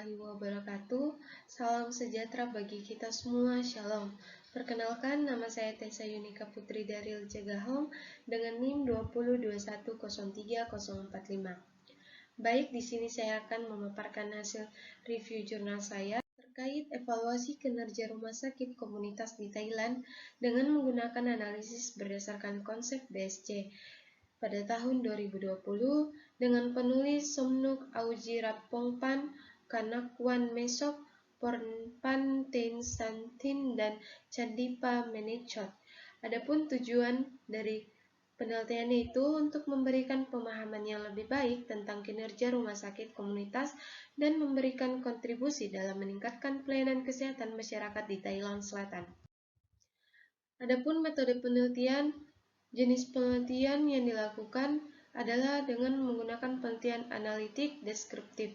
warahmatullahi wabarakatuh. Salam sejahtera bagi kita semua. Shalom. Perkenalkan, nama saya Tessa Yunika Putri dari Jagahong dengan NIM 202103045. Baik, di sini saya akan memaparkan hasil review jurnal saya terkait evaluasi kinerja rumah sakit komunitas di Thailand dengan menggunakan analisis berdasarkan konsep BSC pada tahun 2020 dengan penulis Somnuk Aujirapongpan, Kanakwan Mesok, Pornpan Santin, dan Chandipa Menechot. Adapun tujuan dari penelitian itu untuk memberikan pemahaman yang lebih baik tentang kinerja rumah sakit komunitas dan memberikan kontribusi dalam meningkatkan pelayanan kesehatan masyarakat di Thailand Selatan. Adapun metode penelitian, jenis penelitian yang dilakukan adalah dengan menggunakan penelitian analitik deskriptif.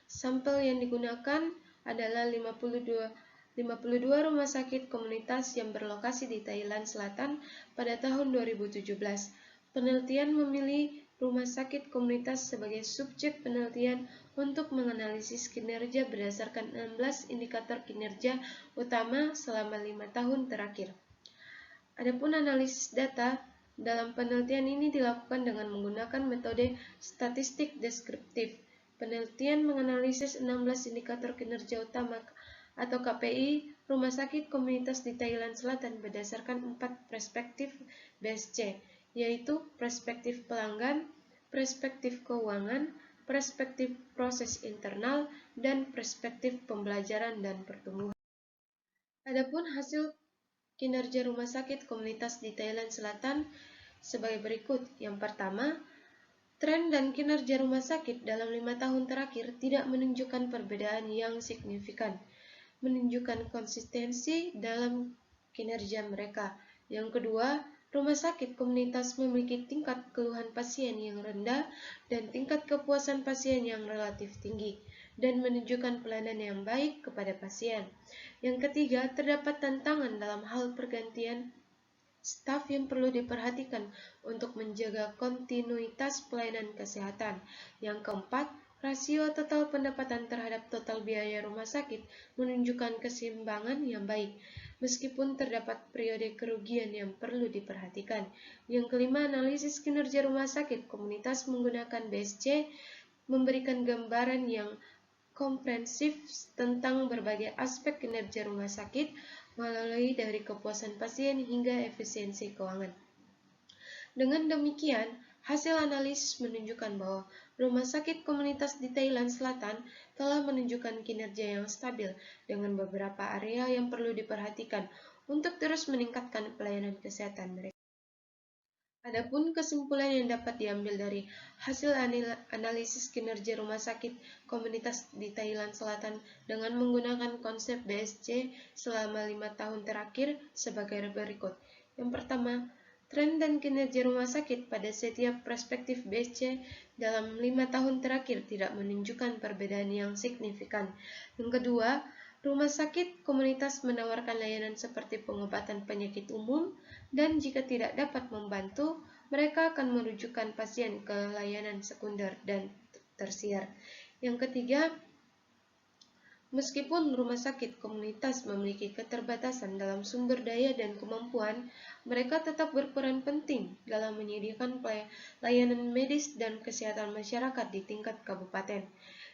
Sampel yang digunakan adalah 52 rumah sakit komunitas yang berlokasi di Thailand Selatan pada tahun 2017. Penelitian memilih rumah sakit komunitas sebagai subjek penelitian untuk menganalisis kinerja berdasarkan 16 indikator kinerja utama selama 5 tahun terakhir. Adapun analisis data dalam penelitian ini dilakukan dengan menggunakan metode statistik deskriptif. Penelitian menganalisis 16 indikator kinerja utama atau KPI rumah sakit komunitas di Thailand Selatan berdasarkan 4 perspektif BSC, yaitu perspektif pelanggan, perspektif keuangan, perspektif proses internal, dan perspektif pembelajaran dan pertumbuhan. Adapun hasil kinerja rumah sakit komunitas di Thailand Selatan sebagai berikut. Yang pertama, tren dan kinerja rumah sakit dalam 5 tahun terakhir tidak menunjukkan perbedaan yang signifikan, menunjukkan konsistensi dalam kinerja mereka. Yang kedua, rumah sakit komunitas memiliki tingkat keluhan pasien yang rendah dan tingkat kepuasan pasien yang relatif tinggi, dan menunjukkan pelayanan yang baik kepada pasien. Yang ketiga, terdapat tantangan dalam hal pergantian staf yang perlu diperhatikan untuk menjaga kontinuitas pelayanan kesehatan. Yang keempat, rasio total pendapatan terhadap total biaya rumah sakit menunjukkan keseimbangan yang baik, meskipun terdapat periode kerugian yang perlu diperhatikan. Yang kelima, analisis kinerja rumah sakit komunitas menggunakan BSC memberikan gambaran yang komprehensif tentang berbagai aspek kinerja rumah sakit melalui dari kepuasan pasien hingga efisiensi keuangan. Dengan demikian, hasil analisis menunjukkan bahwa rumah sakit komunitas di Thailand Selatan telah menunjukkan kinerja yang stabil dengan beberapa area yang perlu diperhatikan untuk terus meningkatkan pelayanan kesehatan mereka. Adapun kesimpulan yang dapat diambil dari hasil analisis kinerja rumah sakit komunitas di Thailand Selatan dengan menggunakan konsep BSC selama 5 tahun terakhir sebagai berikut. Yang pertama, tren dan kinerja rumah sakit pada setiap perspektif BSC dalam 5 tahun terakhir tidak menunjukkan perbedaan yang signifikan. Yang kedua, rumah sakit komunitas menawarkan layanan seperti pengobatan penyakit umum, dan jika tidak dapat membantu, mereka akan merujukkan pasien ke layanan sekunder dan tersier. Yang ketiga, meskipun rumah sakit komunitas memiliki keterbatasan dalam sumber daya dan kemampuan, mereka tetap berperan penting dalam menyediakan layanan medis dan kesehatan masyarakat di tingkat kabupaten.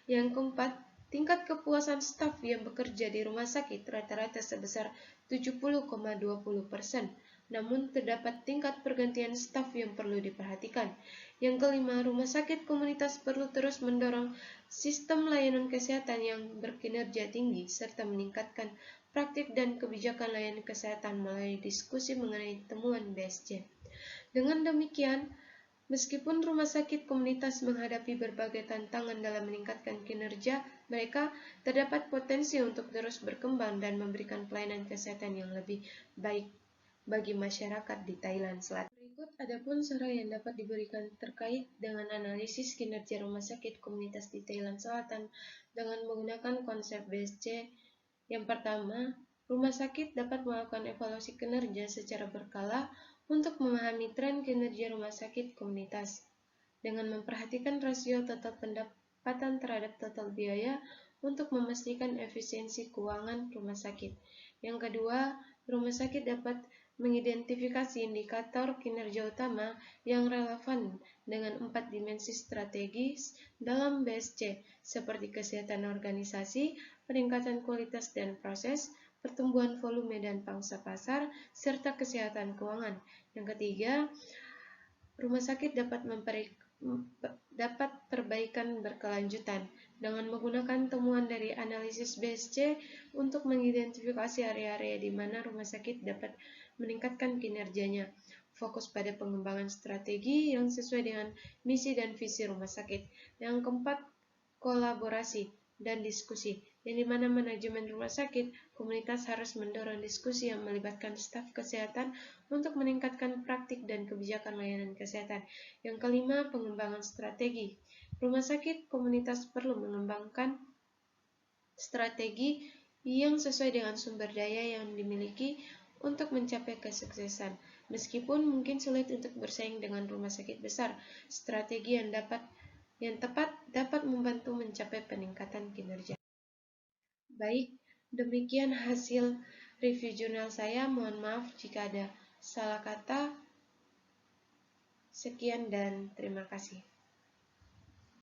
Yang keempat, tingkat kepuasan staf yang bekerja di rumah sakit rata-rata sebesar 70,20%. Namun terdapat tingkat pergantian staf yang perlu diperhatikan. Yang kelima, rumah sakit komunitas perlu terus mendorong sistem layanan kesehatan yang berkinerja tinggi serta meningkatkan praktik dan kebijakan layanan kesehatan melalui diskusi mengenai temuan BSC. Dengan demikian, meskipun rumah sakit komunitas menghadapi berbagai tantangan dalam meningkatkan kinerja mereka, terdapat potensi untuk terus berkembang dan memberikan pelayanan kesehatan yang lebih baik bagi masyarakat di Thailand Selatan. Berikut adapun saran yang dapat diberikan terkait dengan analisis kinerja rumah sakit komunitas di Thailand Selatan dengan menggunakan konsep BSC. Yang pertama, rumah sakit dapat melakukan evaluasi kinerja secara berkala untuk memahami tren kinerja rumah sakit komunitas dengan memperhatikan rasio total pendapatan terhadap total biaya untuk memastikan efisiensi keuangan rumah sakit. Yang kedua, rumah sakit dapat mengidentifikasi indikator kinerja utama yang relevan dengan 4 dimensi strategis dalam BSC, seperti kesehatan organisasi, peningkatan kualitas dan proses, pertumbuhan volume dan pangsa pasar, serta kesehatan keuangan. Yang ketiga, rumah sakit dapat perbaikan berkelanjutan dengan menggunakan temuan dari analisis BSC untuk mengidentifikasi area-area di mana rumah sakit dapat meningkatkan kinerjanya. Fokus pada pengembangan strategi yang sesuai dengan misi dan visi rumah sakit. Yang keempat, kolaborasi dan diskusi, yang dimana manajemen rumah sakit, komunitas harus mendorong diskusi yang melibatkan staf kesehatan untuk meningkatkan praktik dan kebijakan layanan kesehatan. Yang kelima, pengembangan strategi. Rumah sakit komunitas perlu mengembangkan strategi yang sesuai dengan sumber daya yang dimiliki untuk mencapai kesuksesan. Meskipun mungkin sulit untuk bersaing dengan rumah sakit besar, strategi yang tepat dapat membantu mencapai peningkatan kinerja. Baik, demikian hasil review jurnal saya. Mohon maaf jika ada salah kata. Sekian dan terima kasih.